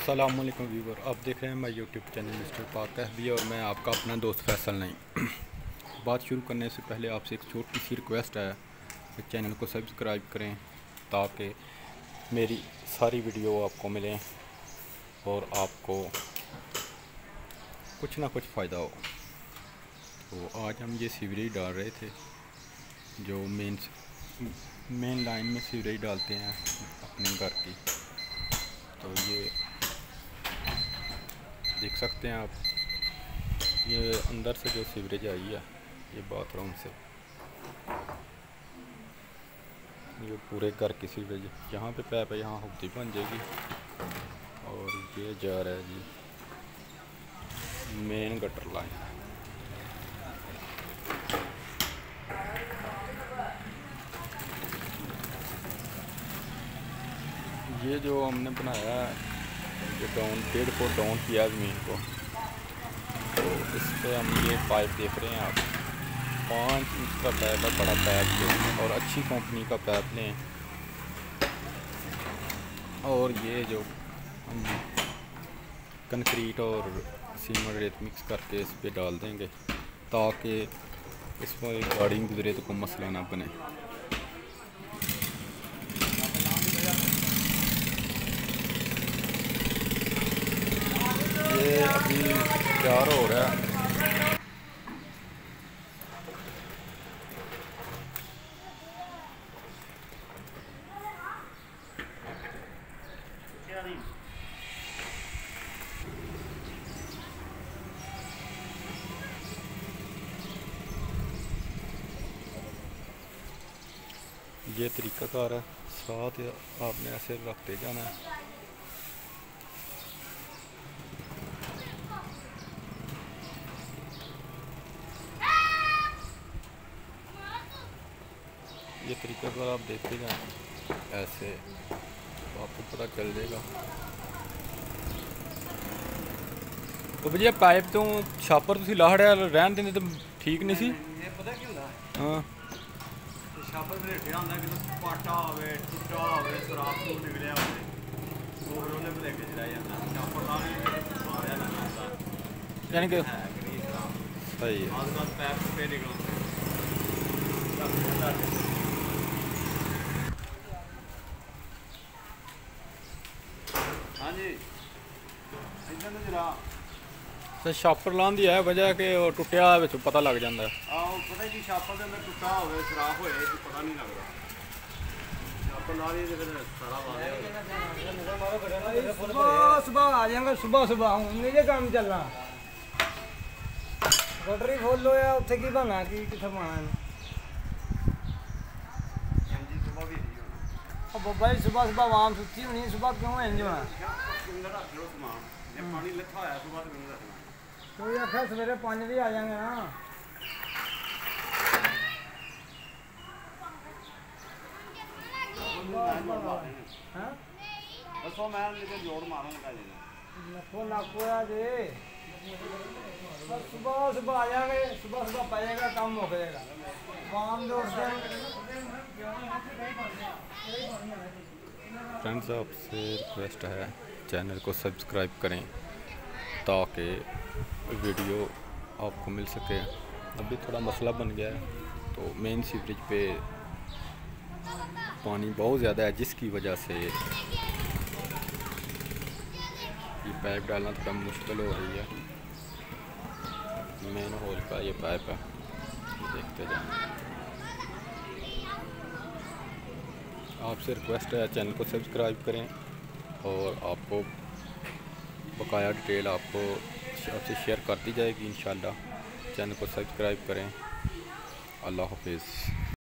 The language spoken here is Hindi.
अस्सलामुअलैकुम व्यूवर, आप देख रहे हैं मैं यूट्यूब चैनल मिस्टर पाकिस्तान और मैं आपका अपना दोस्त फैसल नहीं। बात शुरू करने से पहले आपसे एक छोटी सी रिक्वेस्ट है कि चैनल को सब्सक्राइब करें ताकि मेरी सारी वीडियो आपको मिलें और आपको कुछ ना कुछ फ़ायदा हो। तो आज हम ये सीवरेज डाल रहे थे, जो मेन लाइन में सीवरेज डालते हैं अपने घर की। तो ये देख सकते हैं आप, ये अंदर से जो सीवरेज आई है ये बाथरूम से, ये पूरे घर की सीवरेज यहाँ पे पैप है, यहाँ हुक्की बन जाएगी और ये जा रहा है जी मेन गटर लाइन। ये जो हमने बनाया है ये डाउन 1.5 फुट डाउन किया ज़मीन को, तो इस पर हम ये पाइप देख रहे हैं आप, 5 इंच का पाइप है, बड़ा पाइप लें और अच्छी कंपनी का पाइप लें। और ये जो हम कंक्रीट और सीमेंट रेत मिक्स करके इस पर डाल देंगे ताकि इस पर गाड़ी में गुजरे तो कोई मसला ना बने। ये अभी तैयार हो रहा है। ये तरीक़ाकार है, साथ आपने ऐसे रखते जाना है। ये तरीका अगर आप देखते जाएं ऐसे तो आपको पता चल जाएगा। तो भैया पाइप तो छापर तुसी लाहड़ा रहन देंगे तो ठीक नहीं सी। पता की हुंदा हाँ छापर भलेटिया हुंदा कि पाटा होवे टुटा होवे सराब तो निकलिया होवे वो फिर उन्हें भलेखे च रह जांदा। छापर ला के मारिया ना होंदा, यानी कि सही है। आजकल पैप पे निकलते हाँ जी इधर तो जरा तो छापर लाने की है वजह कि वो टुटिया पता लग जाता है। आहो पता जी छापर के अंदर टुटा होवे खराब होए तो पता नहीं लगता। छापर ला लिए फिर सारा सुबह सुबह आ जाएंगे, सुबह सुबह आऊँगी जे काम चलना गटरी खोल लो या उत्थे की बना की किथे पाना बब्बा जी। सुबह सुबह आवाम सुती होनी, सुबह क्यों इंज होना? तो ये आखिर सवेरे 5 बजे आ जाएंगे ना। सुबह सुबह आ जाएंगे, सुबह सुबह पाएगा काम हो जाएगा। फ्रेंड्स आपसे रिक्वेस्ट है चैनल को सब्सक्राइब करें ताकि वीडियो आपको मिल सके। अभी थोड़ा मसला बन गया है, तो मेन सीवरेज पे पानी बहुत ज़्यादा है जिसकी वजह से ये पाइप डालना थोड़ा मुश्किल हो रही है। मेन होल का ये पाइप है, देखते जाएं। आपसे रिक्वेस्ट है चैनल को सब्सक्राइब करें और आपको बकाया डिटेल आपको आपसे शेयर कर दी जाएगी इंशाल्लाह। चैनल को सब्सक्राइब करें। अल्लाह हाफिज़।